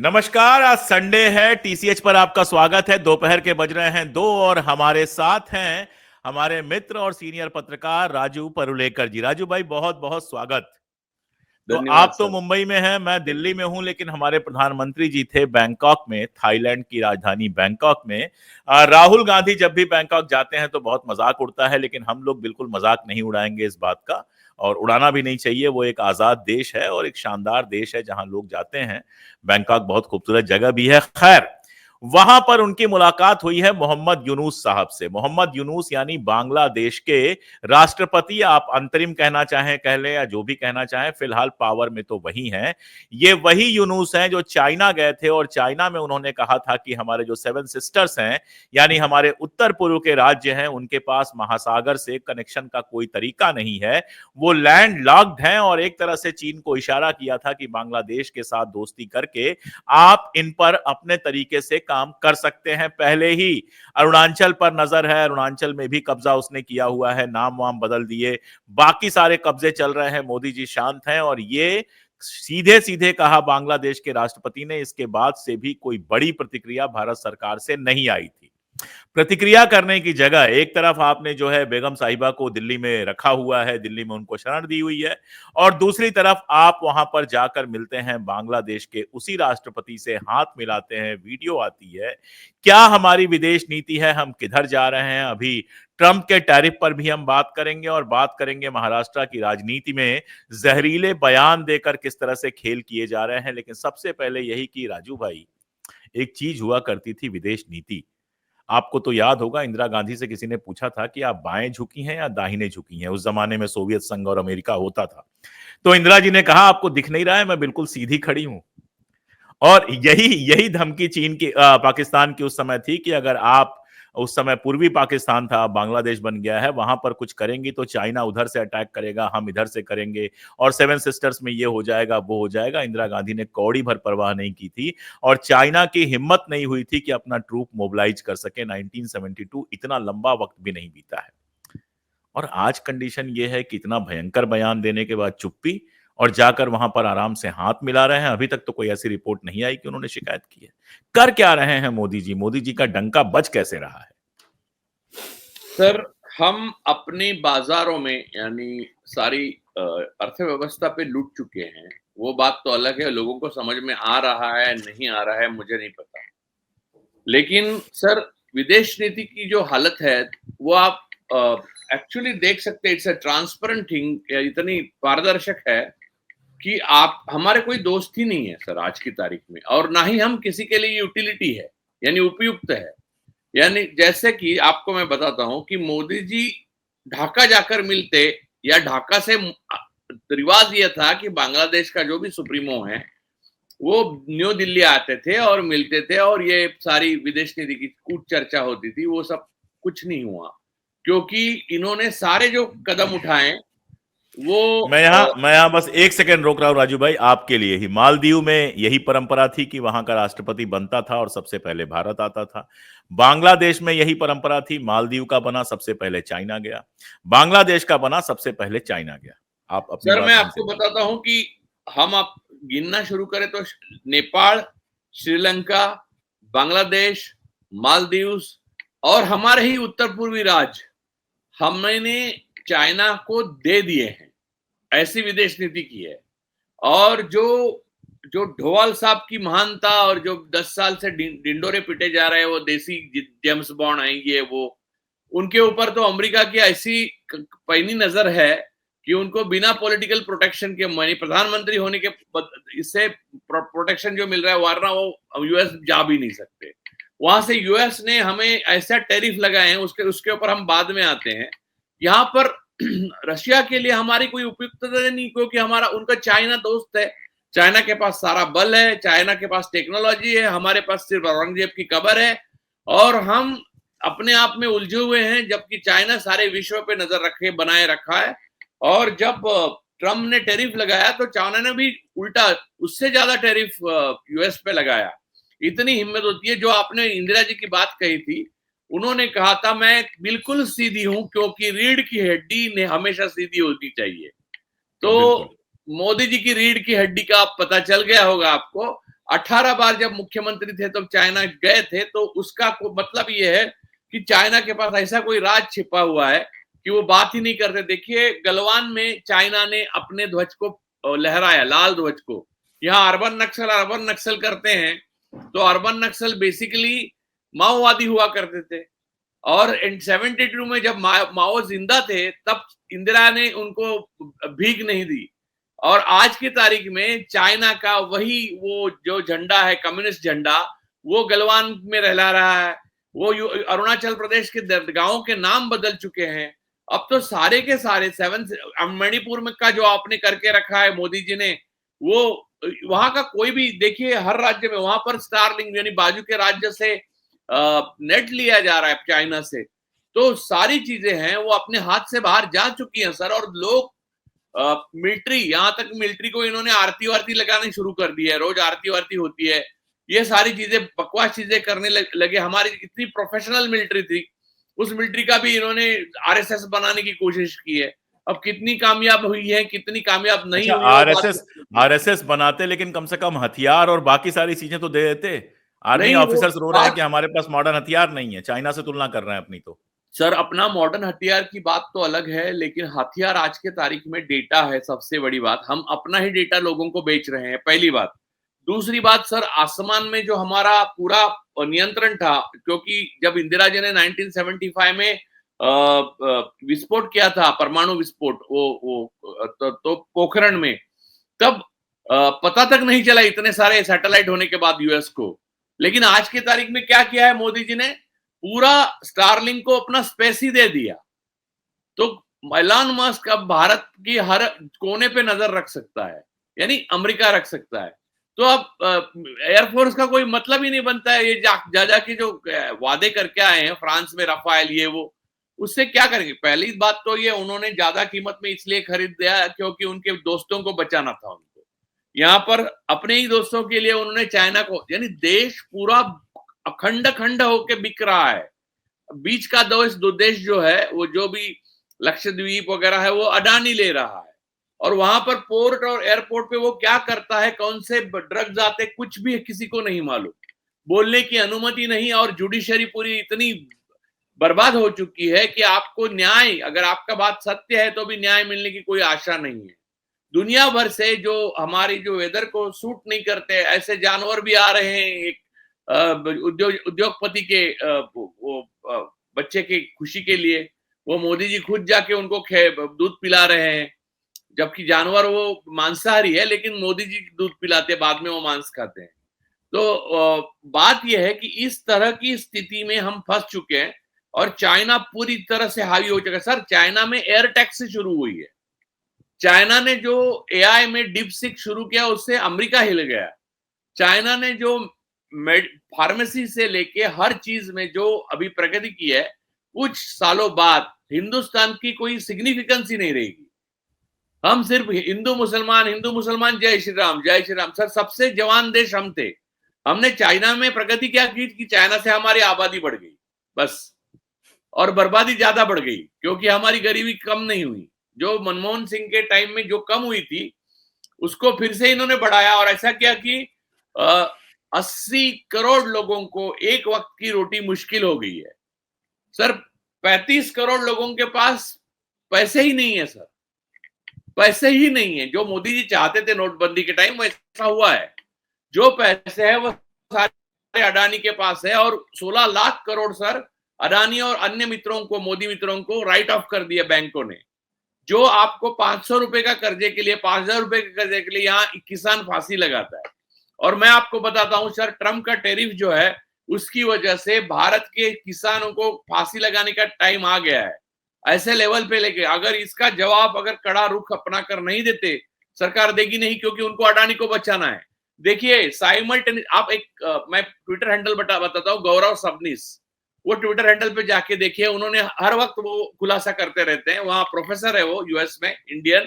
नमस्कार। आज संडे है, टीसीएच पर आपका स्वागत है। दोपहर के बज रहे हैं 2 और हमारे साथ हैं हमारे मित्र और सीनियर पत्रकार राजू परुलेकर जी। राजू भाई, बहुत बहुत स्वागत। तो धन्यवाद आप तो सर। मुंबई में हैं, मैं दिल्ली में हूं, लेकिन हमारे प्रधानमंत्री जी थे बैंकॉक में, थाईलैंड की राजधानी बैंकॉक में। राहुल गांधी जब भी बैंकॉक जाते हैं तो बहुत मजाक उड़ता है, लेकिन हम लोग बिल्कुल मजाक नहीं उड़ाएंगे इस बात का, और उड़ाना भी नहीं चाहिए। वो एक आजाद देश है और एक शानदार देश है जहां लोग जाते हैं। बैंकॉक बहुत खूबसूरत जगह भी है। खैर, वहां पर उनकी मुलाकात हुई है मोहम्मद यूनुस साहब से। मोहम्मद यूनुस यानी बांग्लादेश के राष्ट्रपति, आप अंतरिम कहना चाहें कह लें या जो भी कहना चाहें, फिलहाल पावर में तो वही हैं। ये वही यूनुस हैं जो चाइना गए थे और चाइना में उन्होंने कहा था कि हमारे जो 7 सिस्टर्स हैं, यानी हमारे उत्तर पूर्व के राज्य हैं, उनके पास महासागर से कनेक्शन का कोई तरीका नहीं है, वो लैंड लॉक्ड हैं। और एक तरह से चीन को इशारा किया था कि बांग्लादेश के साथ दोस्ती करके आप इन पर अपने तरीके से काम कर सकते हैं। पहले ही अरुणाचल पर नजर है, अरुणाचल में भी कब्जा उसने किया हुआ है, नाम वाम बदल दिए, बाकी सारे कब्जे चल रहे हैं। मोदी जी शांत हैं और ये सीधे सीधे कहा बांग्लादेश के राष्ट्रपति ने। इसके बाद से भी कोई बड़ी प्रतिक्रिया भारत सरकार से नहीं आई थी। प्रतिक्रिया करने की जगह एक तरफ आपने जो है बेगम साहिबा को दिल्ली में रखा हुआ है, दिल्ली में उनको शरण दी हुई है, और दूसरी तरफ आप वहां पर जाकर मिलते हैं बांग्लादेश के उसी राष्ट्रपति से, हाथ मिलाते हैं, वीडियो आती है। क्या हमारी विदेश नीति है, हम किधर जा रहे हैं? अभी ट्रंप के टैरिफ पर भी हम बात करेंगे और बात करेंगे महाराष्ट्र की राजनीति में जहरीले बयान देकर किस तरह से खेल किए जा रहे हैं। लेकिन सबसे पहले यही कि राजू भाई, एक चीज हुआ करती थी विदेश नीति। आपको तो याद होगा, इंदिरा गांधी से किसी ने पूछा था कि आप बाएं झुकी हैं या दाहिने झुकी हैं। उस जमाने में सोवियत संघ और अमेरिका होता था। तो इंदिरा जी ने कहा, आपको दिख नहीं रहा है, मैं बिल्कुल सीधी खड़ी हूं। और यही यही धमकी चीन की, पाकिस्तान की उस समय थी कि अगर आप, उस समय पूर्वी पाकिस्तान था, बांग्लादेश बन गया है, वहां पर कुछ करेंगी तो चाइना उधर से अटैक करेगा, हम इधर से करेंगे, और 7 सिस्टर्स में ये हो जाएगा, वो हो जाएगा। इंदिरा गांधी ने कौड़ी भर परवाह नहीं की थी, और चाइना की हिम्मत नहीं हुई थी कि अपना ट्रूप मोबिलाइज कर सके। 1972 इतना लंबा वक्त भी नहीं बीता है, और आज कंडीशन ये है कि इतना भयंकर बयान देने के बाद चुप्पी, और जाकर वहां पर आराम से हाथ मिला रहे हैं। अभी तक तो कोई ऐसी रिपोर्ट नहीं आई कि उन्होंने शिकायत की है। कर क्या रहे हैं मोदी जी? मोदी जी का डंका बज कैसे रहा है? सर, हम अपने बाजारों में यानी सारी अर्थव्यवस्था पे लूट चुके हैं। वो बात तो अलग है, लोगों को समझ में आ रहा है नहीं आ रहा है मुझे नहीं पता। लेकिन सर, विदेश नीति की जो हालत है वो आप एक्चुअली देख सकते हैं। इट्स अ ट्रांसपेरेंट थिंग, इतनी पारदर्शक है कि आप हमारे कोई दोस्त ही नहीं है सर आज की तारीख में, और ना ही हम किसी के लिए यूटिलिटी है यानी उपयुक्त है। यानी जैसे कि आपको मैं बताता हूं कि मोदी जी ढाका जाकर मिलते, या ढाका से रिवाज ये था कि बांग्लादेश का जो भी सुप्रीमो है वो न्यू दिल्ली आते थे और मिलते थे, और ये सारी विदेश नीति की कूट चर्चा होती थी। वो सब कुछ नहीं हुआ क्योंकि इन्होंने सारे जो कदम उठाए वो मैं यहाँ बस एक सेकंड रोक रहा हूं राजू भाई, आपके लिए ही। मालदीव में यही परंपरा थी कि वहां का राष्ट्रपति बनता था और सबसे पहले भारत आता था। बांग्लादेश में यही परंपरा थी, मालदीव का बना सबसे पहले चाइना गया, बांग्लादेश का बना सबसे पहले चाइना गया। आप अपनी सर, बात मैं यहीं से आपको बताता हूं कि हम आप गिनना शुरू करें तो नेपाल, श्रीलंका, बांग्लादेश, मालदीव्स और हमारे ही उत्तर पूर्वी राज्य हमने चाइना को दे दिए हैं। ऐसी विदेश नीति की है। और जो जो डोवाल साहब की महानता, और जो 10 साल से डिंडोरे पिटे जा रहे हैं, वो देसी जेम्स बॉन्ड आएंगे, वो उनके ऊपर तो अमेरिका की ऐसी पैनी नजर है कि उनको बिना पॉलिटिकल प्रोटेक्शन के, मानी प्रधानमंत्री होने के इससे प्रोटेक्शन जो मिल रहा है, वरना वो यूएस जा भी नहीं सकते। वहां से यूएस ने हमें ऐसा टैरिफ लगाए हैं, उसके उसके ऊपर हम बाद में आते हैं। यहाँ पर रशिया के लिए हमारी कोई उपयुक्तता नहीं, क्योंकि हमारा उनका चाइना दोस्त है। चाइना के पास सारा बल है, चाइना के पास टेक्नोलॉजी है, हमारे पास सिर्फ औरंगजेब की कब्र है, और हम अपने आप में उलझे हुए हैं, जबकि चाइना सारे विश्व पे नजर रखे बनाए रखा है। और जब ट्रम्प ने टैरिफ लगाया तो चाइना ने भी उल्टा उससे ज्यादा टैरिफ यूएस पे लगाया। इतनी हिम्मत होती है। जो आपने इंदिरा जी की बात कही थी, उन्होंने कहा था मैं बिल्कुल सीधी हूं क्योंकि रीढ़ की हड्डी ने हमेशा सीधी होनी चाहिए। तो बिल्कुल। मोदी जी की रीढ़ की हड्डी का पता चल गया होगा आपको। 18 बार जब मुख्यमंत्री थे तब चाइना गए थे, तो उसका मतलब ये है कि चाइना के पास ऐसा कोई राज छिपा हुआ है कि वो बात ही नहीं करते। देखिए गलवान में चाइना ने अपने ध्वज को लहराया, लाल ध्वज को। यहाँ अर्बन नक्सल करते हैं, तो अर्बन नक्सल बेसिकली माओवादी हुआ करते थे। और 72 में जब माओ जिंदा थे तब इंदिरा ने उनको भीख नहीं दी। और आज की तारीख में चाइना का वही वो जो झंडा है, कम्युनिस्ट झंडा, वो गलवान में लहरा रहा है। वो अरुणाचल प्रदेश के गांवों के नाम बदल चुके हैं। अब तो सारे के सारे मणिपुर में का जो आपने करके रखा है मोदी जी ने, वो वहां का कोई भी देखिए, हर राज्य में वहां पर स्टारलिंक यानी बाजू के राज्य से नेट लिया जा रहा है चाइना से। तो सारी चीजें हैं वो अपने हाथ से बाहर जा चुकी हैं सर। और लोग मिलिट्री, यहाँ तक मिलिट्री को इन्होंने आरती वारती लगानी शुरू कर दी है, रोज आरती वारती होती है। ये सारी चीजें बकवास चीजें करने लगे। हमारी इतनी प्रोफेशनल मिलिट्री थी, उस मिलिट्री का भी इन्होंने आरएसएस बनाने की कोशिश की है। अब कितनी कामयाब हुई है, कितनी कामयाब नहीं हुई है। आरएसएस बनाते, लेकिन कम से कम हथियार और बाकी सारी चीजें तो दे देते। आर्मी ऑफिसर्स रो रहे हैं कि हमारे पास मॉडर्न हथियार नहीं है, चाइना से तुलना कर रहे हैं अपनी। तो सर अपना मॉडर्न हथियार की बात तो अलग है, लेकिन हथियार आज के तारीख में डेटा है सबसे बड़ी बात। हम अपना ही डेटा लोगों को बेच रहे हैं, पहली बात। दूसरी बात सर, आसमान में जो हमारा पूरा नियंत्रण था, क्योंकि जब इंदिरा जी ने 1975 में विस्फोट किया था, परमाणु विस्फोट, तो पोखरण में, तब पता तक नहीं चला इतने सारे सैटेलाइट होने के बाद यूएस को। लेकिन आज की तारीख में क्या किया है मोदी जी ने, पूरा स्टारलिंक को अपना स्पेस ही दे दिया। तो एलन मस्क अब भारत की हर कोने पे नजर रख सकता है, यानी अमेरिका रख सकता है। तो अब एयरफोर्स का कोई मतलब ही नहीं बनता है। ये जा के जो वादे करके आए हैं फ्रांस में, रफाल ये वो, उससे क्या करेंगे? पहली बात तो ये, उन्होंने ज्यादा कीमत में इसलिए खरीद दिया क्योंकि उनके दोस्तों को बचाना था उनको। यहाँ पर अपने ही दोस्तों के लिए उन्होंने चाइना को, यानी देश पूरा अखंड खंड होके बिक रहा है। बीच का देश जो है, वो जो भी लक्षद्वीप वगैरह है, वो अडानी ले रहा है। और वहां पर पोर्ट और एयरपोर्ट पे वो क्या करता है, कौन से ड्रग्स आते, कुछ भी किसी को नहीं मालूम, बोलने की अनुमति नहीं। और जुडिशरी पूरी इतनी बर्बाद हो चुकी है कि आपको न्याय, अगर आपका बात सत्य है तो भी न्याय मिलने की कोई आशा नहीं है। दुनिया भर से जो हमारी जो वेदर को सूट नहीं करते ऐसे जानवर भी आ रहे हैं। एक उद्योगपति के वो बच्चे की खुशी के लिए वो मोदी जी खुद जाके उनको दूध पिला रहे हैं, जबकि जानवर वो मांसाहारी है, लेकिन मोदी जी दूध पिलाते, बाद में वो मांस खाते हैं। तो बात यह है कि इस तरह की स्थिति में हम फंस चुके हैं और चाइना पूरी तरह से हावी हो चुका है। सर चाइना में एयर टैक्स से शुरू हुई है। चाइना ने जो एआई में डीपसीक शुरू किया, उससे अमेरिका हिल गया। चाइना ने जो फार्मेसी से लेके हर चीज में जो अभी प्रगति की है, कुछ सालों बाद हिंदुस्तान की कोई सिग्निफिकेंस ही नहीं रहेगी। हम सिर्फ हिंदू मुसलमान जय श्री राम जय श्री राम। सर सबसे जवान देश हम थे। हमने चाइना में प्रगति क्या की कि चाइना से हमारी आबादी बढ़ गई बस, और बर्बादी ज्यादा बढ़ गई, क्योंकि हमारी गरीबी कम नहीं हुई। जो मनमोहन सिंह के टाइम में जो कम हुई थी, उसको फिर से इन्होंने बढ़ाया। और ऐसा किया कि 80 करोड़ लोगों को एक वक्त की रोटी मुश्किल हो गई है। सर 35 करोड़ लोगों के पास पैसे ही नहीं है। सर पैसे ही नहीं है। जो मोदी जी चाहते थे नोटबंदी के टाइम, वैसा हुआ है। जो पैसे है वो सारे अडानी के पास है। और 16 लाख करोड़ सर अडानी और अन्य मित्रों को, मोदी मित्रों को राइट ऑफ कर दिया बैंकों ने। जो आपको 500 रुपए का कर्जे के लिए, 5000 रुपए के कर्जे के लिए यहाँ किसान फांसी लगाता है। और मैं आपको बताता हूं सर, ट्रम्प का टैरिफ जो है, उसकी वजह से भारत के किसानों को फांसी लगाने का टाइम आ गया है। ऐसे लेवल पे लेके अगर इसका जवाब अगर कड़ा रुख अपना कर नहीं देते, सरकार देगी नहीं, क्योंकि उनको अडानी को बचाना है। देखिए साइमल्टेनियस, आप एक मैं ट्विटर हैंडल बताता हूँ, गौरव सबनीस, वो ट्विटर हैंडल पे जाके देखिए। उन्होंने हर वक्त वो खुलासा करते रहते हैं, वहां प्रोफेसर है वो यूएस में, इंडियन।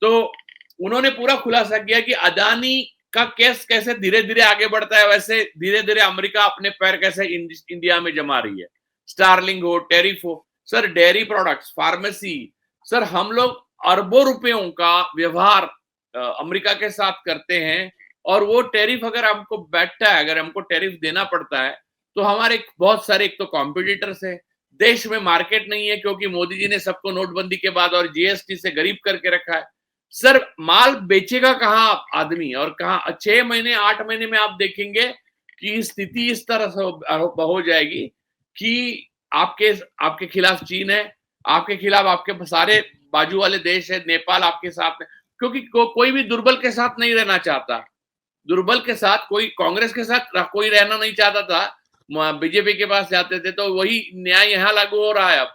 तो उन्होंने पूरा खुलासा किया कि अडानी का केस कैसे धीरे धीरे आगे बढ़ता है, वैसे धीरे धीरे अमेरिका अपने पैर कैसे इंडिया में जमा रही है। स्टारलिंक हो, टेरिफ हो, sir dairy products, pharmacy, sir हम लोग अरबों रुपयों का व्यवहार अमेरिका के साथ करते हैं। और वो टैरिफ अगर हमको बैठता है, अगर हमको टैरिफ देना पड़ता है, तो हमारे बहुत सारे एक तो कॉम्पिटिटर्स है, देश में मार्केट नहीं है क्योंकि मोदी जी ने सबको नोटबंदी के बाद और जीएसटी से गरीब करके रखा है। सर माल बेचेगा कहाँ आदमी, और कहाँ 6 महीने 8 महीने में आप देखेंगे कि स्थिति इस तरह से हो जाएगी कि आपके आपके खिलाफ चीन है, आपके खिलाफ आपके सारे बाजू वाले देश है, नेपाल आपके साथ है, क्योंकि कोई भी दुर्बल के साथ नहीं रहना चाहता। दुर्बल के साथ कोई, कांग्रेस के साथ कोई रहना नहीं चाहता था, बीजेपी के पास जाते थे, तो वही न्याय यहाँ लागू हो रहा है अब।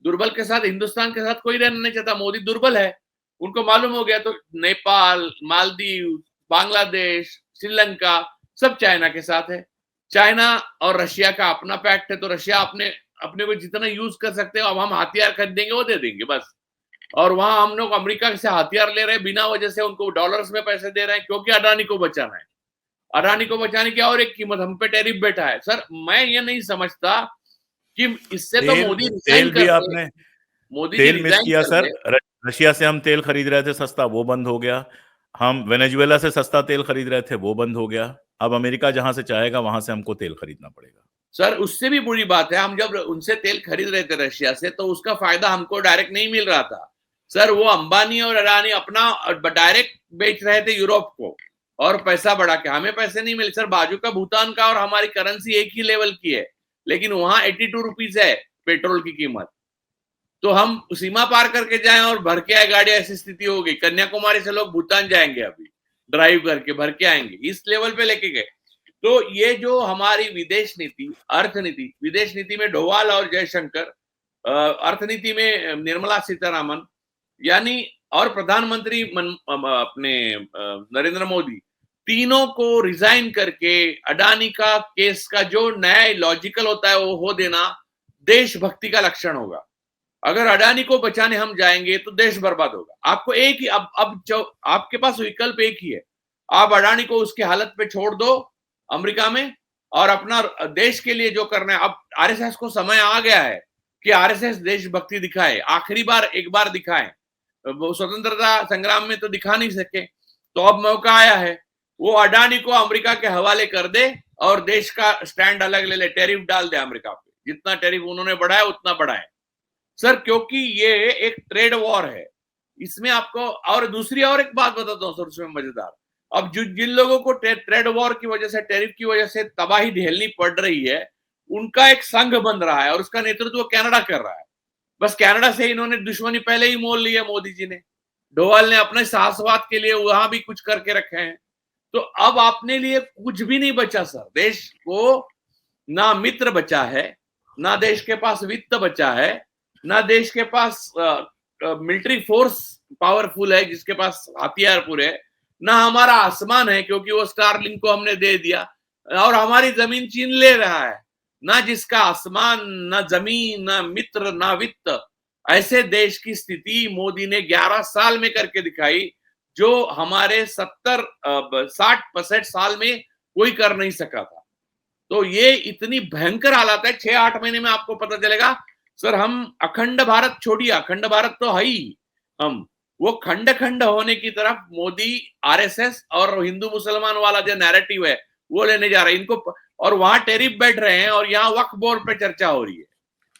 दुर्बल के साथ, हिंदुस्तान के साथ कोई रहना नहीं चाहता, मोदी दुर्बल है, उनको मालूम हो गया, तो नेपाल, मालदीव, बांग्लादेश, श्रीलंका सब चाइना के साथ है। चाइना और रशिया का अपना पैक्ट है, तो रशिया अपने अपने को जितना यूज कर सकते हो, अब हम हथियार खरीदेंगे वो दे देंगे बस। और वहां हम लोग अमेरिका से हथियार ले रहे हैं, बिना वजह से उनको डॉलर्स में पैसे दे रहे हैं, क्योंकि अडानी को बचाना है। अडानी को बचाने की और एक कीमत, हम पे टैरिफ बैठा है। सर मैं ये नहीं समझता कि इससे तो मोदी तेल भी आपने मोदी तेल मिस किया सर। रशिया से हम तेल खरीद रहे थे सस्ता, वो बंद हो गया। हम वेनेजुएला से सस्ता तेल खरीद रहे थे, वो बंद हो गया। अब अमेरिका जहां से चाहेगा वहां से हमको तेल खरीदना पड़ेगा। सर उससे भी बुरी बात है, हम जब उनसे तेल खरीद रहे थे रशिया से, तो उसका फायदा हमको डायरेक्ट नहीं मिल रहा था। सर वो अंबानी और अडानी अपना डायरेक्ट बेच रहे थे यूरोप को, और पैसा बढ़ा के, हमें पैसे नहीं मिले। सर बाजू का भूटान का और हमारी करेंसी एक ही लेवल की है, लेकिन वहां 82 रुपीज है पेट्रोल की कीमत, तो हम सीमा पार करके जाएं और भर के आए गाड़ी, ऐसी स्थिति हो गई। कन्याकुमारी से लोग भूटान जाएंगे, अभी ड्राइव करके भर के आएंगे, इस लेवल पे लेके गए। तो ये जो हमारी विदेश नीति, अर्थनीति, विदेश नीति में डोवाल और जयशंकर, अर्थनीति में निर्मला सीतारामन, यानी और प्रधानमंत्री अपने नरेंद्र मोदी, तीनों को रिजाइन करके अडानी का केस का जो न्याय लॉजिकल होता है वो हो देना देशभक्ति का लक्षण होगा। अगर अडानी को बचाने हम जाएंगे तो देश बर्बाद होगा। आपको एक ही आपके पास विकल्प एक ही है, आप अडानी को उसके हालत पे छोड़ दो अमेरिका में, और अपना देश के लिए जो करना है। अब आरएसएस को समय आ गया है कि आरएसएस देशभक्ति दिखाए, आखिरी बार एक बार दिखाए। स्वतंत्रता संग्राम में तो दिखा नहीं सके, तो अब मौका आया है, वो अडानी को अमेरिका के हवाले कर दे और देश का स्टैंड अलग ले ले, टैरिफ डाल दे अमेरिका पे, जितना टैरिफ उन्होंने बढ़ाया उतना बढ़ाए सर, क्योंकि ये एक ट्रेड वॉर है। इसमें आपको और दूसरी और एक बात बताता हूँ सर, उसमें मजेदार, अब जिन लोगों को ट्रेड वॉर की वजह से, टैरिफ की वजह से तबाही झेलनी पड़ रही है, उनका एक संघ बन रहा है और उसका नेतृत्व कनाडा कर रहा है। बस कनाडा से इन्होंने दुश्मनी पहले ही मोल ली है मोदी जी ने। डोवाल ने अपने साहसवाद के लिए वहां भी कुछ करके रखे हैं। तो अब अपने लिए कुछ भी नहीं बचा सर, देश को ना मित्र बचा है, ना देश के पास वित्त बचा है, ना देश के पास मिलिट्री फोर्स पावरफुल है जिसके पास हथियार पूरे, ना हमारा आसमान है क्योंकि वो स्टारलिंक को हमने दे दिया, और हमारी जमीन चीन ले रहा है। ना जिसका आसमान, ना जमीन, ना मित्र, ना वित्त, ऐसे देश की स्थिति मोदी ने 11 साल में करके दिखाई, जो हमारे 60 साल में कोई कर नहीं सका था। तो ये इतनी भयंकर हालत है, 6-8 महीने में आपको पता चलेगा सर। हम अखंड भारत छोड़िए, अखंड भारत तो है ही, हम वो खंड खंड होने की तरफ मोदी, आरएसएस और हिंदू मुसलमान वाला जो नैरेटिव है वो लेने जा रहे हैं इनको। और वहां टैरिफ बैठ रहे हैं और यहाँ वक्फ बोर्ड पे चर्चा हो रही है,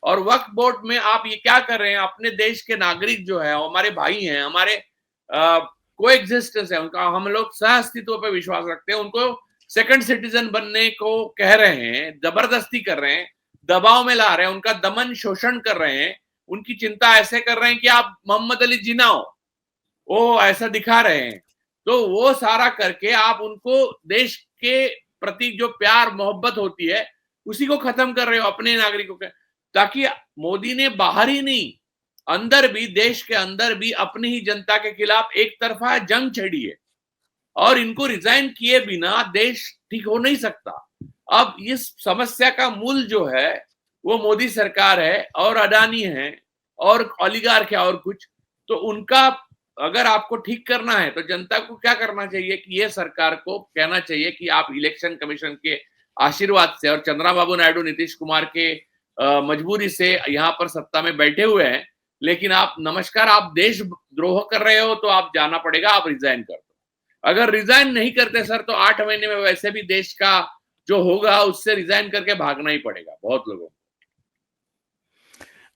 और वक्फ बोर्ड में आप ये क्या कर रहे हैं, अपने देश के नागरिक जो है, हमारे भाई हैं, हमारे कोएग्जिस्टेंस है उनका, हम लोग सह अस्तित्व पे विश्वास रखते हैं, उनको सेकंड सिटीजन बनने को कह रहे हैं, जबरदस्ती कर रहे हैं, दबाव में ला रहे हैं, उनका दमन शोषण कर रहे हैं, उनकी चिंता ऐसे कर रहे हैं कि आप मोहम्मद अली जिन्ना हो, वो ऐसा दिखा रहे हैं। तो वो सारा करके आप उनको देश के प्रति जो प्यार मोहब्बत होती है उसी को खत्म कर रहे हो अपने नागरिकों के, ताकि मोदी ने बाहर ही नहीं, अंदर भी, देश के अंदर भी अपनी ही जनता के खिलाफ एक तरफा जंग छेड़ी है, और इनको रिजाइन किए बिना देश ठीक हो नहीं सकता। अब इस समस्या का मूल जो है वो मोदी सरकार है और अडानी है और ओलिगार्क है और कुछ। तो उनका अगर आपको ठीक करना है तो जनता को क्या करना चाहिए कि ये सरकार को कहना चाहिए कि आप इलेक्शन कमीशन के आशीर्वाद से और चंद्रबाबू नायडू, नीतीश कुमार के मजबूरी से यहाँ पर सत्ता में बैठे हुए हैं, लेकिन आप नमस्कार, आप देशद्रोह कर रहे हो तो आप जाना पड़ेगा, आप रिजाइन कर दो। अगर रिजाइन नहीं करते सर तो 8 महीने में वैसे भी देश का जो होगा उससे रिजाइन करके भागना ही पड़ेगा बहुत लोगों को।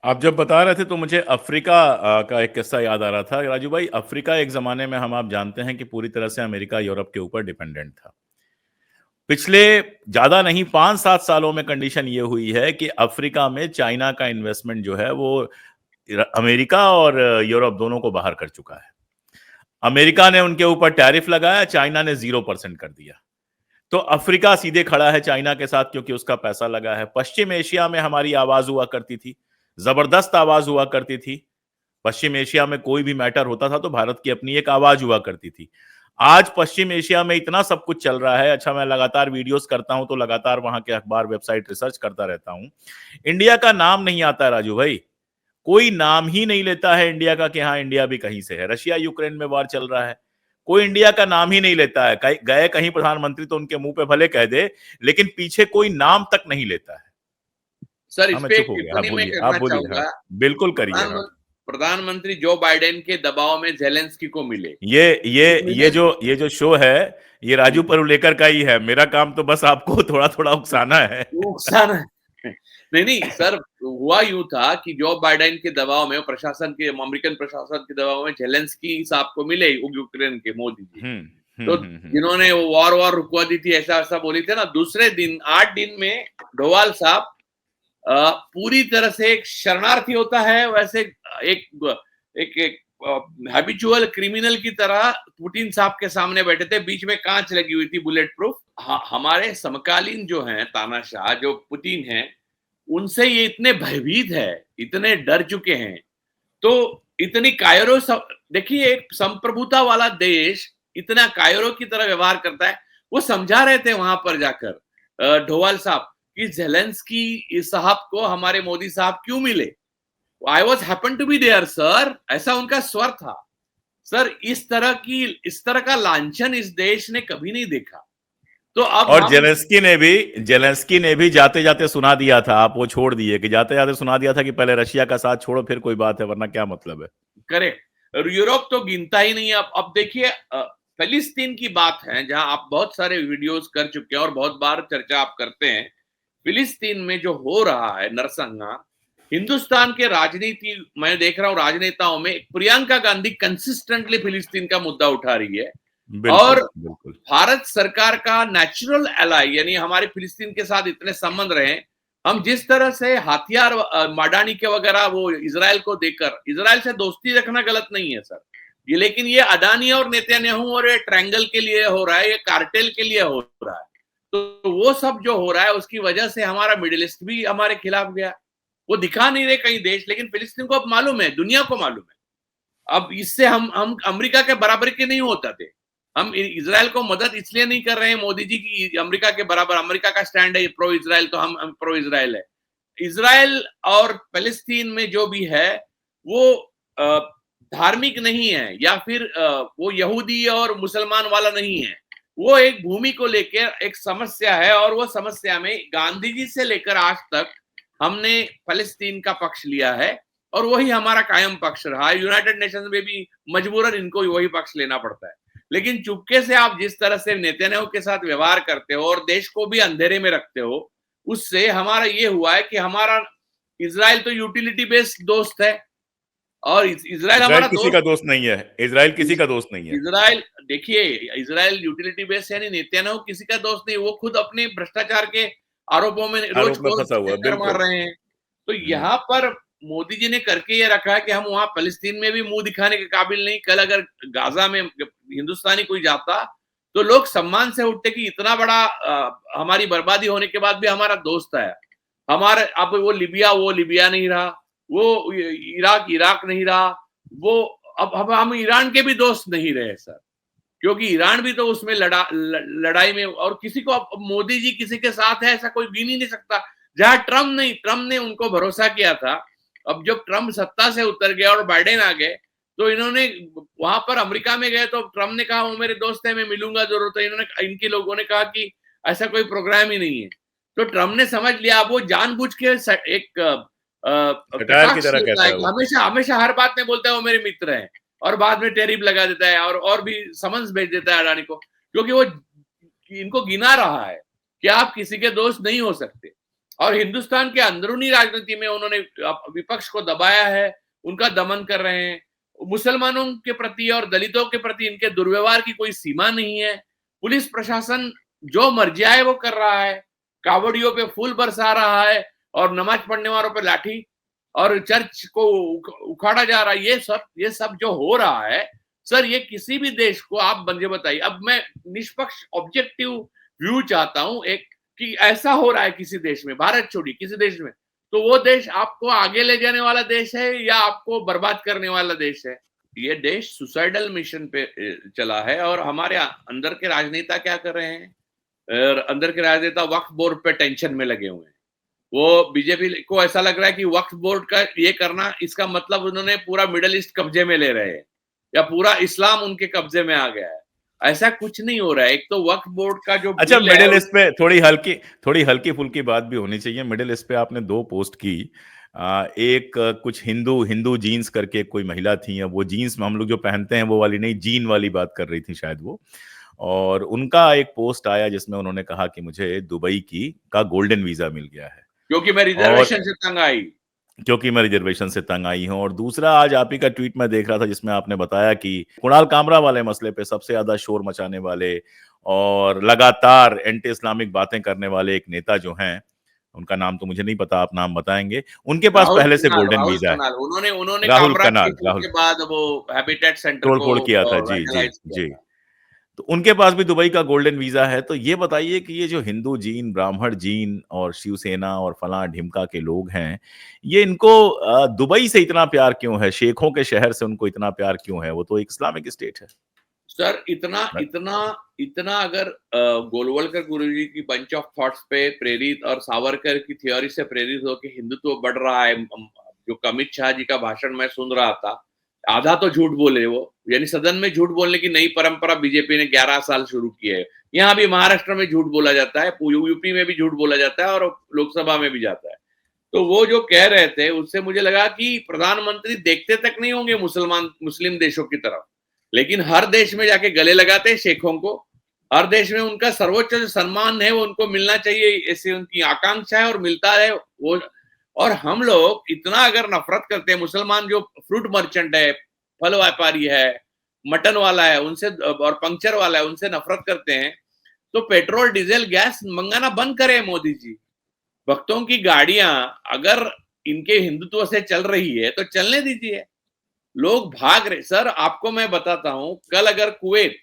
आप जब बता रहे थे तो मुझे अफ्रीका का एक किस्सा याद आ रहा था। राजू भाई, अफ्रीका एक ज़माने में हम आप जानते हैं कि पूरी तरह से अमेरिका, यूरोप के ऊपर डिपेंडेंट था। पिछले ज़्यादा नहीं 5-7 सालों में कंडीशन ये हुई है कि अफ्रीका में चाइना का इन्वेस्टमेंट जो है वो अमेरिका और यूरोप दोनों को बाहर कर चुका है। अमेरिका ने उनके ऊपर टैरिफ लगाया, चाइना ने 0% कर दिया। तो अफ्रीका सीधे खड़ा है चाइना के साथ क्योंकि उसका पैसा लगा है। पश्चिम एशिया में हमारी आवाज हुआ करती थी, जबरदस्त आवाज हुआ करती थी। पश्चिम एशिया में कोई भी मैटर होता था तो भारत की अपनी एक आवाज हुआ करती थी। आज पश्चिम एशिया में इतना सब कुछ चल रहा है। अच्छा, मैं लगातार वीडियोस करता हूं तो लगातार वहां के अखबार, वेबसाइट रिसर्च करता रहता हूं। इंडिया का नाम नहीं आता राजू भाई, कोई नाम ही नहीं लेता है इंडिया का कि हाँ इंडिया भी कहीं से है। रशिया यूक्रेन में वार चल रहा है, कोई इंडिया का नाम ही नहीं लेता है। गए कहीं प्रधानमंत्री तो उनके मुंह पे भले कह दे, लेकिन पीछे कोई नाम तक नहीं लेता है। सर हाँ, इस मैं पे चुप एक हो गया। हाँ टिप्पणी मैं बोलिए, आप करना बोलिए। हाँ, चाहूंगा। बिल्कुल करिए। हाँ, प्रधानमंत्री जो बाइडेन के दबाव में जेलेंस्की को मिले, ये ये मिले ये जो शो है ये राजू परुलेकर का ही है। मेरा काम तो बस आपको थोड़ा थोड़ा उकसाना है। नुकसान है। नहीं नहीं सर, हुआ यूं था कि जो बाइडेन के दबाव में, प्रशासन के, अमेरिकन प्रशासन के दबाव में जेलेंस्की साहब को मिले यूक्रेन के मोदी जी, तो जिन्होंने वो वॉर रुकवा दी थी, ऐसा ऐसा बोली थी ना, दूसरे दिन 8 दिन में डोवाल साहब पूरी तरह से एक शरणार्थी होता है वैसे एक एक, एक हैबिचुअल क्रिमिनल की तरह पुतिन साहब के सामने बैठे थे। बीच में कांच लगी हुई थी बुलेट प्रूफ। हमारे समकालीन जो हैं तानाशाह, जो पुतिन हैं, उनसे ये इतने भयभीत है, इतने डर चुके हैं। तो इतनी कायरो, देखिए एक संप्रभुता वाला देश इतना कायरो की तरह व्यवहार करता है। वो समझा रहे थे वहां पर जाकर डोवाल साहब कि जेलेंस्की साहब को हमारे मोदी साहब क्यों मिले। I was happen to be there sir, ऐसा उनका स्वर था। सर इस तरह का लांछन इस देश ने कभी नहीं देखा। तो अब और हम जेलेंस्की ने भी जाते जाते सुना दिया था, आप वो छोड़ दिए कि जाते जाते सुना दिया था कि पहले रशिया का साथ छोड़ो फिर कोई बात है, वरना क्या मतलब है। करेक्ट। और यूरोप तो गिनता ही नहीं है। अब देखिए फिलिस्तीन की बात है, जहां आप बहुत सारे वीडियोस कर चुके हैं और बहुत बार चर्चा आप करते हैं। फिलिस्तीन में जो हो रहा है नरसंहार, हिंदुस्तान के राजनीति, मैं देख रहा हूं राजनेताओं में, प्रियंका गांधी कंसिस्टेंटली फिलिस्तीन का मुद्दा उठा रही है। बिल्कुल और बिल्कुल। भारत सरकार का नेचुरल एलाई, यानी हमारे फिलिस्तीन के साथ इतने संबंध रहे, हम जिस तरह से हथियार माडानी के वगैरह वो इजराइल को देकर, इजराइल से दोस्ती रखना गलत नहीं है सर, ये, लेकिन ये अदानी और नेतन्याहू और ये ट्रायंगल के लिए हो रहा है, ये कार्टेल के लिए हो रहा है। तो वो सब जो हो रहा है उसकी वजह से हमारा मिडिल ईस्ट भी हमारे खिलाफ गया। वो दिखा नहीं रहे कई देश, लेकिन फिलिस्तीन को अब मालूम है, दुनिया को मालूम है। अब इससे हम अमेरिका के बराबर के नहीं होता थे। हम इजराइल को मदद इसलिए नहीं कर रहे हैं मोदी जी की अमेरिका के बराबर, अमेरिका का स्टैंड है प्रो इजराइल, तो हम प्रो इजराइल है। इजराइल और फिलिस्तीन में जो भी है वो धार्मिक नहीं है, या फिर वो यहूदी और मुसलमान वाला नहीं है। वो एक भूमि को लेकर एक समस्या है, और वो समस्या में गांधी जी से लेकर आज तक हमने फिलिस्तीन का पक्ष लिया है, और वही हमारा कायम पक्ष रहा है। यूनाइटेड नेशंस में भी मजबूरन इनको वही पक्ष लेना पड़ता है। लेकिन चुपके से आप जिस तरह से नेतन्याहू के साथ व्यवहार करते हो और देश को भी अंधेरे में रखते हो, उससे हमारा ये हुआ है कि हमारा इजराइल तो यूटिलिटी बेस्ड दोस्त है, और इजराइल हमारा किसी का दोस्त नहीं है। इजराइल किसी का दोस्त नहीं है। इजराइल, देखिए इजराइल यूटिलिटी बेस्ड यानी नेतन्याहू किसी का दोस्त नहीं। वो खुद अपने भ्रष्टाचार के आरोपों में रोज फंसा हुआ, मार रहे हैं। तो यहाँ पर मोदी जी ने करके ये रखा है कि हम वहां फिलिस्तीन में भी मुंह दिखाने के काबिल नहीं। कल अगर गाजा में हिंदुस्तानी कोई जाता तो लोग सम्मान से उठते कि इतना बड़ा हमारी बर्बादी होने के बाद भी हमारा दोस्त है। हमारे अब वो लिबिया नहीं रहा, वो इराक नहीं रहा, वो अब हम ईरान के भी दोस्त नहीं रहे सर, क्योंकि ईरान भी तो उसमें लड़ाई में, और किसी को, अब मोदी जी किसी के साथ है ऐसा कोई गिन ही नहीं सकता। जहां ट्रम्प ने उनको भरोसा किया था, अब जब ट्रम्प सत्ता से उतर गया और बाइडेन आ गए, तो इन्होंने वहां पर अमेरिका में गए तो ट्रम्प ने कहा वो मेरे दोस्त है, मैं मिलूंगा जरूर। तो इनके लोगों ने कहा कि ऐसा कोई प्रोग्राम ही नहीं है। तो ट्रम्प ने समझ लिया, वो जानबूझ के एक की तरह कहता है वो। हमेशा हमेशा हर बात में बोलता है वो मेरे मित्र हैं। और बाद में टैरिफ लगा देता है और भी समन्स भेज देता है अडानी को, क्योंकि वो इनको गिना रहा है कि आप किसी के दोस्त नहीं हो सकते। और हिंदुस्तान के अंदरूनी राजनीति में उन्होंने विपक्ष को दबाया है, उनका दमन कर रहे हैं। मुसलमानों के प्रति और दलितों के प्रति इनके दुर्व्यवहार की कोई सीमा नहीं है। पुलिस प्रशासन जो मर्जी आए वो कर रहा है, कावड़ियों पे फूल बरसा रहा है और नमाज पढ़ने वालों पे लाठी, और चर्च को उखाड़ा जा रहा है। ये सब जो हो रहा है सर, ये किसी भी देश को आप मुझे बताइए। अब मैं निष्पक्ष ऑब्जेक्टिव व्यू चाहता हूं एक, कि ऐसा हो रहा है किसी देश में, भारत छोड़िए किसी देश में, तो वो देश आपको आगे ले जाने वाला देश है या आपको बर्बाद करने वाला देश है? ये देश सुसाइडल मिशन पे चला है। और हमारे अंदर के राजनेता क्या कर रहे हैं? अंदर के राजनेता वक्फ बोर्ड पे टेंशन में लगे हुए हैं। वो बीजेपी को ऐसा लग रहा है कि वक्फ बोर्ड का ये करना, इसका मतलब उन्होंने पूरा मिडिल ईस्ट कब्जे में ले रहे हैं या पूरा इस्लाम उनके कब्जे में आ गया है। ऐसा कुछ नहीं हो रहा है। एक तो वक्फ बोर्ड का जो अच्छा, बिल है मिडिल ईस्ट पे थोड़ी हल्की फुल्की बात भी होनी चाहिए। मिडिल ईस्ट पे आपने 2 पोस्ट की। एक कुछ हिंदू जीन्स करके कोई महिला थी, अब वो जीन्स में हम लोग जो पहनते हैं वो वाली नहीं, जीन वाली बात कर रही थी शायद वो। और उनका एक पोस्ट आया जिसमें उन्होंने कहा कि मुझे दुबई का गोल्डन वीजा मिल गया है, क्योंकि मैं और रिजर्वेशन से तंग आई। क्योंकि मैं रिजर्वेशन से तंग आई हूं। और दूसरा, आज आप ही का ट्वीट मैं देख रहा था जिसमें आपने बताया कि कुणाल कामरा वाले मसले पे सबसे ज्यादा शोर मचाने वाले और लगातार एंटी इस्लामिक बातें करने वाले एक नेता जो हैं, उनका नाम तो मुझे नहीं पता, आप नाम बताएंगे, उनके पास पहले से गोल्डन वीजा है। उन्होंने राहुल कामरा कनाल, केस राहुल के बाद वो हैबिटेट सेंटर को तोड़फोड़ किया था, जी जी वैंडलाइज किया जी। था। तो उनके पास भी दुबई का गोल्डन वीजा है। तो ये बताइए कि ये जो हिंदू जीन, ब्राह्मण जीन और शिवसेना और फलां ढिमका के लोग हैं, ये इनको दुबई से इतना प्यार क्यों है? शेखों के शहर से उनको इतना प्यार क्यों है? वो तो एक इस्लामिक स्टेट है। सर इतना इतना इतना अगर गोलवलकर गुरुजी की बंच ऑफ थॉट्स पे प्रेरित और सावरकर की थ्योरी से प्रेरित होकर हिंदुत्व बढ़ रहा है। जो अमित शाह जी का भाषण मैं सुन रहा था, आधा तो झूठ बोले वो, यानी सदन में झूठ बोलने की नई परंपरा बीजेपी ने 11 साल शुरू की है। यहाँ भी महाराष्ट्र में झूठ बोला जाता है, यूपी में भी झूठ बोला जाता है और लोकसभा में भी जाता है। तो वो जो कह रहे थे उससे मुझे लगा कि प्रधानमंत्री देखते तक नहीं होंगे मुस्लिम देशों की तरफ, लेकिन हर देश में जाके गले लगाते हैं शेखों को। हर देश में उनका सर्वोच्च जो सम्मान है वो उनको मिलना चाहिए, ऐसी उनकी आकांक्षा है और मिलता है वो। और हम लोग इतना अगर नफरत करते हैं, मुसलमान जो फ्रूट मर्चेंट है, फल व्यापारी है, मटन वाला है उनसे, और पंक्चर वाला है उनसे नफरत करते हैं, तो पेट्रोल डीजल गैस मंगाना बंद करें मोदी जी। भक्तों की गाड़ियां अगर इनके हिंदुत्व से चल रही है तो चलने दीजिए। लोग भाग रहे सर, आपको मैं बताता हूं, कल अगर Kuwait,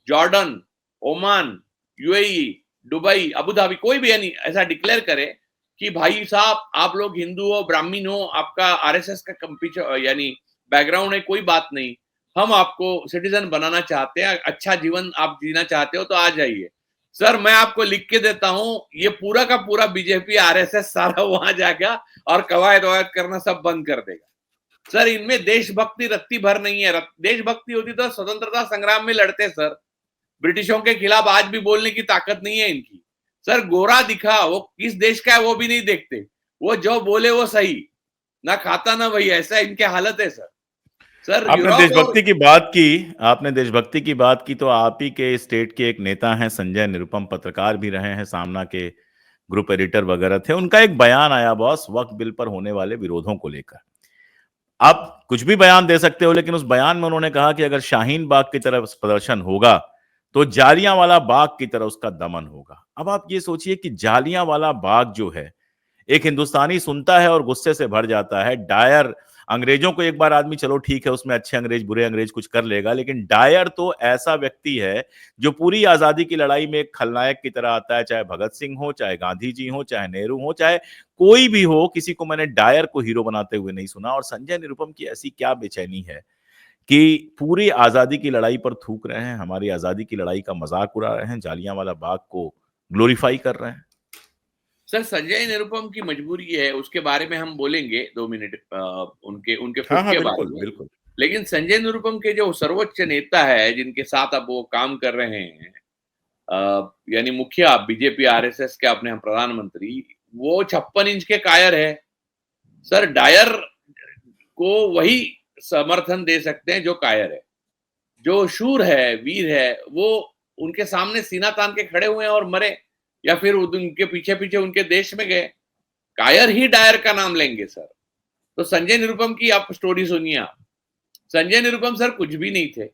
Jordan, Oman, UAE, Dubai, Abu Dhabi, कोई भी यानी ऐसा डिक्लेयर करे कि भाई साहब आप लोग हिंदू हो, ब्राह्मण हो, आपका आरएसएस का पीछे यानी बैकग्राउंड है, कोई बात नहीं, हम आपको सिटीजन बनाना चाहते हैं, अच्छा जीवन आप जीना चाहते हो तो आ जाइए। सर मैं आपको लिख के देता हूं, ये पूरा का पूरा बीजेपी आरएसएस सारा वहां जाएगा और कवायद ववायद करना सब बंद कर देगा। सर इनमें देशभक्ति रत्ती भर नहीं है। देशभक्ति होती तो स्वतंत्रता संग्राम में लड़ते सर। ब्रिटिशों के खिलाफ आज भी बोलने की ताकत नहीं है इनकी। सर गोरा दिखा, वो किस देश का है वो भी नहीं देखते, वो जो बोले वो सही, ना खाता ना वही, ऐसा इनके हालत है सर। सर आपने यूरोप और देशभक्ति की बात की, आपने देशभक्ति की बात की, तो आप ही के स्टेट के एक नेता हैं संजय निरुपम, पत्रकार भी रहे हैं, सामना के ग्रुप एडिटर वगैरह थे। उनका एक बयान आया बॉस, वक्फ बिल पर होने वाले विरोधों को लेकर। आप कुछ भी बयान दे सकते हो, लेकिन उस बयान में उन्होंने कहा कि अगर शाहीन बाग की तरफ प्रदर्शन होगा तो जालियांवाला बाग की तरह उसका दमन होगा। अब आप ये सोचिए कि जालियांवाला बाग जो है, एक हिंदुस्तानी सुनता है और गुस्से से भर जाता है। डायर, अंग्रेजों को एक बार आदमी चलो ठीक है उसमें अच्छे अंग्रेज बुरे अंग्रेज कुछ कर लेगा, लेकिन डायर तो ऐसा व्यक्ति है जो पूरी आजादी की लड़ाई में एक खलनायक की तरह आता है। चाहे भगत सिंह हो, चाहे गांधी जी हो, चाहे नेहरू हो, चाहे कोई भी हो, किसी को मैंने डायर को हीरो बनाते हुए नहीं सुना। और संजय निरुपम की ऐसी क्या बेचैनी है कि पूरी आजादी की लड़ाई पर थूक रहे हैं, हमारी आजादी की लड़ाई का मजाक उड़ा रहे हैं, जालियांवाला बाग को ग्लोरीफाई कर रहे हैं। सर संजय निरुपम की मजबूरी है, उसके बारे में हम बोलेंगे 2 मिनट, उनके उनके हाँ फुट हाँ, के बारे बिल्कुल में। बिल्कुल। लेकिन संजय निरुपम के जो सर्वोच्च नेता है जिनके साथ अब वो काम कर रहे हैं, यानी मुखिया बीजेपी आरएसएस के अपने प्रधानमंत्री, वो 56 इंच के कायर है। सर डायर को वही समर्थन दे सकते हैं जो कायर है, जो शूर है, वीर है, वो उनके सामने सीना तान के खड़े हुए हैं और मरे, या फिर उनके पीछे पीछे उनके देश में गए। कायर ही डायर का नाम लेंगे सर। तो संजय निरुपम की आप स्टोरी सुनिए आप। संजय निरुपम सर कुछ भी नहीं थे,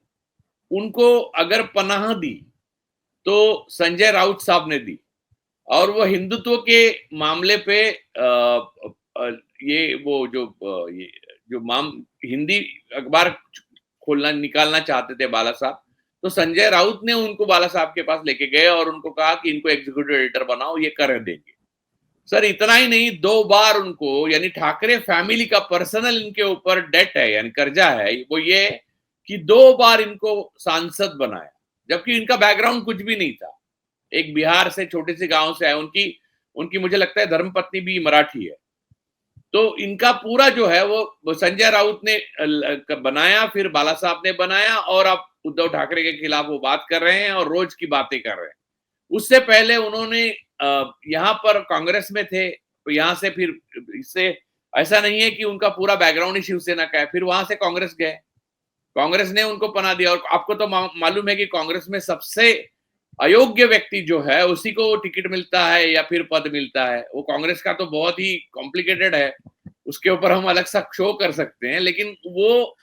उनको अगर पनाह दी तो संजय राउत साहब ने दी, और वो हिंदुत्व के मामले पे ये वो जो ये जो हिंदी अखबार खोलना निकालना चाहते थे बाला साहब, तो संजय राउत ने उनको बाला साहब के पास लेके गए और उनको कहा कि इनको एग्जीक्यूटिव एडिटर बनाओ, ये कर देंगे। सर इतना ही नहीं, 2 बार उनको, यानी ठाकरे फैमिली का पर्सनल इनके ऊपर डेट है, यानी कर्जा है, वो ये कि 2 बार इनको सांसद बनाया, जबकि इनका बैकग्राउंड कुछ भी नहीं था। एक बिहार से छोटे से गांव से आए, उनकी मुझे लगता है धर्मपत्नी भी मराठी है। तो इनका पूरा जो है वो संजय राउत ने बनाया, फिर बाला साहब ने बनाया, और अब उद्धव ठाकरे के खिलाफ वो बात कर रहे हैं और रोज की बातें कर रहे हैं। उससे पहले उन्होंने यहाँ पर कांग्रेस में थे, तो यहाँ से फिर इससे ऐसा नहीं है कि उनका पूरा बैकग्राउंड ही शिवसेना का है, फिर वहां से कांग्रेस गए, कांग्रेस ने उनको पनाह दिया। और आपको तो मालूम है कि कांग्रेस में सबसे अयोग्य व्यक्ति जो है उसी को टिकट मिलता है या फिर पद मिलता है। वो कांग्रेस का तो बहुत ही कॉम्प्लिकेटेड है, उसके ऊपर हम अलग सा शो कर सकते हैं, लेकिन वो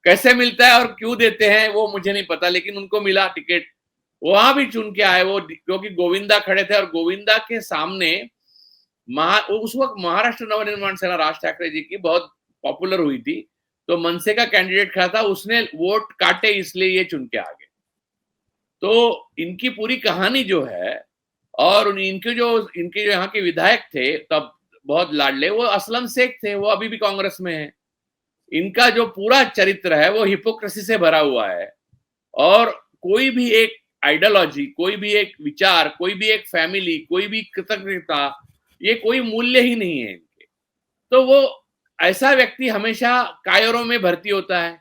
कैसे मिलता है और क्यों देते हैं वो मुझे नहीं पता, लेकिन उनको मिला टिकट, वहां भी चुन के आए वो, क्योंकि गोविंदा खड़े थे, और गोविंदा के सामने उस वक्त महाराष्ट्र नवनिर्माण सेना राज ठाकरे जी की बहुत पॉपुलर हुई थी, तो मनसे का कैंडिडेट खड़ा था, उसने वोट काटे, इसलिए ये चुन के आ गए। तो इनकी पूरी कहानी जो है, और इनके जो यहाँ के विधायक थे तब बहुत लाडले, वो असलम शेख थे, वो अभी भी कांग्रेस में है। इनका जो पूरा चरित्र है वो हिपोक्रेसी से भरा हुआ है, और कोई भी एक आइडियोलॉजी, कोई भी एक विचार, कोई भी एक फैमिली, कोई भी कृतज्ञता, ये कोई मूल्य ही नहीं है इनके। तो वो ऐसा व्यक्ति हमेशा कायरों में भर्ती होता है,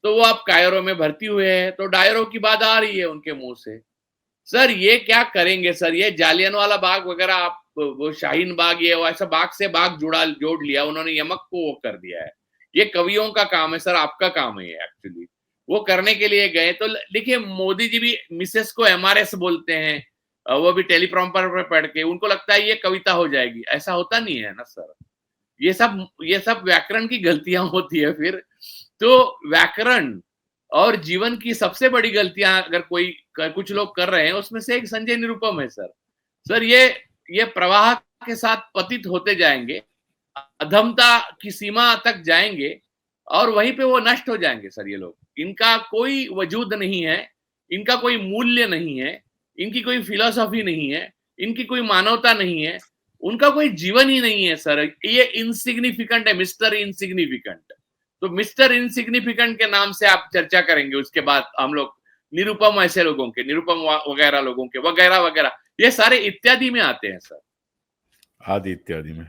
तो वो आप कायरों में भर्ती हुए हैं, तो डायरों की बात आ रही है उनके मुंह से। सर ये क्या करेंगे सर, ये जालियनवाला बाग वगैरह, आप वो शाहीन बाग, ये ऐसा बाग से बाग जोड़ लिया उन्होंने, यमक को वो कर दिया है। ये कवियों का काम है सर, आपका काम है एक्चुअली, वो करने के लिए गए। तो देखिए मोदी जी भी मिसेस को एमआरएस बोलते हैं, वो भी टेलीप्रॉम्पर पर पढ़ के, उनको लगता है ये कविता हो जाएगी, ऐसा होता नहीं है ना सर। ये सब व्याकरण की गलतियां होती है फिर। तो व्याकरण और जीवन की सबसे बड़ी गलतियां अगर कुछ लोग कर रहे हैं, उसमें से एक संजय निरुपम है सर। सर ये प्रवाह के साथ पतित होते जाएंगे, अधमता की सीमा तक जाएंगे, और वहीं पे वो नष्ट हो जाएंगे सर। ये लोग, इनका कोई वजूद नहीं है, इनका कोई मूल्य नहीं है, इनकी कोई फिलॉसफी नहीं है, इनकी कोई मानवता नहीं है, उनका कोई जीवन ही नहीं है सर। ये इनसिग्निफिकेंट है, मिस्टर इनसिग्निफिकेंट। तो मिस्टर इनसिग्निफिकेंट के नाम से आप चर्चा करेंगे, उसके बाद हम लोग निरुपम, ऐसे लोगों के, निरुपम वगैरह लोगों के, वगैरह वगैरह, ये सारे इत्यादि में आते हैं सर, आदि इत्यादि में।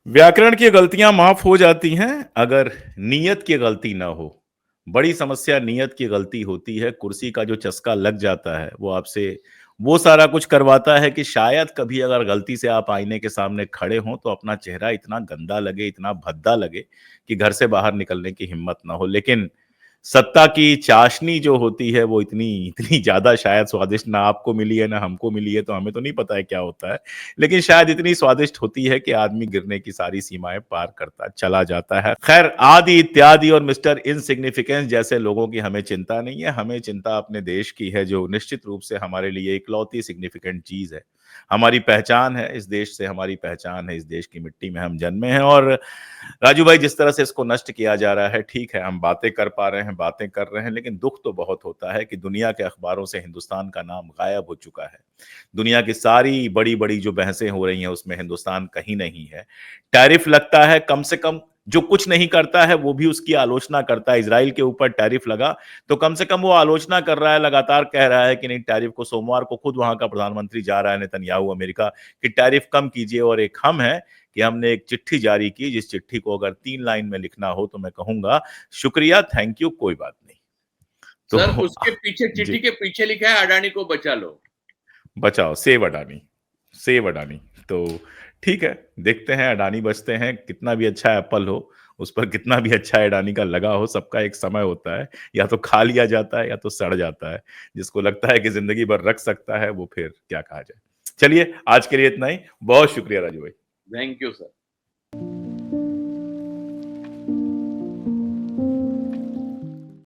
व्याकरण की गलतियां माफ हो जाती हैं अगर नीयत की गलती ना हो। बड़ी समस्या नीयत की गलती होती है। कुर्सी का जो चस्का लग जाता है वो आपसे वो सारा कुछ करवाता है कि शायद कभी अगर गलती से आप आईने के सामने खड़े हों तो अपना चेहरा इतना गंदा लगे, इतना भद्दा लगे कि घर से बाहर निकलने की हिम्मत ना हो। लेकिन सत्ता की चाशनी जो होती है वो इतनी ज्यादा शायद स्वादिष्ट ना आपको मिली है ना हमको मिली है, तो हमें तो नहीं पता है क्या होता है, लेकिन शायद इतनी स्वादिष्ट होती है कि आदमी गिरने की सारी सीमाएं पार करता चला जाता है। खैर, आदि इत्यादि और मिस्टर इनसिग्निफिकेंस जैसे लोगों की हमें चिंता नहीं है। हमें चिंता अपने देश की है, जो निश्चित रूप से हमारे लिए इकलौती सिग्निफिकेंट चीज है। हमारी पहचान है इस देश से, हमारी पहचान है इस देश की मिट्टी में हम जन्मे हैं। और राजू भाई, जिस तरह से इसको नष्ट किया जा रहा है, ठीक है हम बातें कर पा रहे हैं, बातें कर रहे हैं, लेकिन दुख तो बहुत होता है कि दुनिया के अखबारों से हिंदुस्तान का नाम गायब हो चुका है। दुनिया की सारी बड़ी बड़ी जो बहसें हो रही हैं उसमें हिंदुस्तान कहीं नहीं है। टैरिफ लगता है, कम से कम जो कुछ नहीं करता है वो भी उसकी आलोचना करता है। इजराइल के ऊपर टैरिफ लगा तो कम से कम वो आलोचना कर रहा है, लगातार कह रहा है कि नहीं टैरिफ को, सोमवार को खुद वहां का प्रधानमंत्री जा रहा है नेतन्याहू अमेरिका, कि टैरिफ कम कीजिए। और एक हम है कि हमने एक चिट्ठी जारी की, जिस चिट्ठी को अगर 3 लाइन में लिखना हो तो मैं कहूंगा शुक्रिया, थैंक यू, कोई बात नहीं। तो सर उसके पीछे, चिट्ठी के पीछे लिखा है अडानी को बचा लो, बचाओ, सेव अडानी, सेव अडानी। तो ठीक है, देखते हैं अडानी बचते हैं, कितना भी अच्छा एप्पल हो उस पर कितना भी अच्छा अडानी का लगा हो, सबका एक समय होता है, या तो खा लिया जाता है या तो सड़ जाता है। जिसको लगता है कि जिंदगी भर रख सकता है, वो फिर क्या कहा जाए। चलिए, आज के लिए इतना ही। बहुत शुक्रिया राजू भाई। Thank you sir.